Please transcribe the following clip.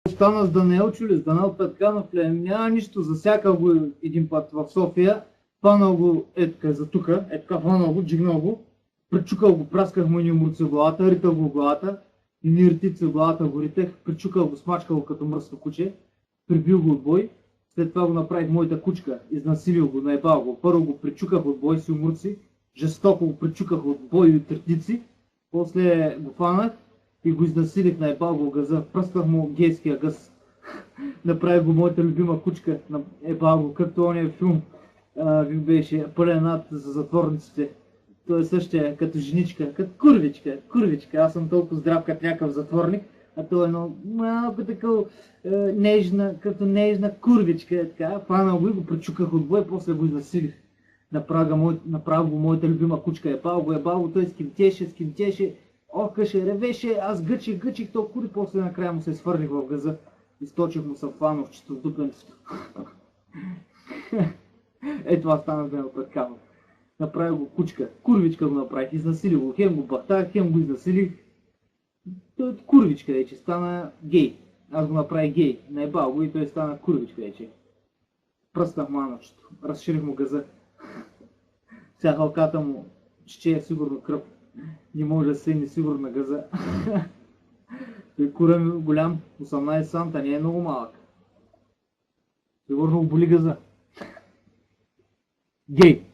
Стана с Даниел Чули, с Даниел Петканов ли, няма нищо, засякал го един път в София, фанал го за тука, фанал го, джигнал го, пречукал го, прасках му ни мурци в главата, ритал го в главата, ни ритици в главата го ритех, пречукал го, смачкал го като мръсно куче, прибил го от бой, след това го направих моята кучка, изнасилил го, наебал го, първо го пречуках от бой си умурци, жестоко го пречуках от бой и от ритици, после го фанах и го изнасилих, наебал го газа, пръсках му гейския гъс. Направих го моята любима кучка, ебал го, както ония филм беше Пълен ад за затворниците. Той е същия, като женичка, като курвичка. Аз съм толкова здрав като някакъв затворник, а той е малко такъв нежна, като нежна курвичка. Така. Фанал го и го пречуках от бой, после го изнасилих. Направих го моята любима кучка, ебал го, той скимтеше, охкаше, ревеше, аз гъчих то кури, после накрая му се свърлих в газа. Източих му сафановчето в дупенцето. Ето това стана с Даниел Петканов. Направих го кучка, курвичка го направих, изнасилих го, хем го бахтах, хем го изнасилих. Той е курвичка вече, стана гей. Аз го направих гей, наебал го и той стана курвичка вече. Пръснах мановчето, разширих му газа. Сега халката му ще е сигурно кръв. Не може да се сигурно на газа. Той кура ми голям, 18 санта, не е много малък. Сигурно боли газа. Гей!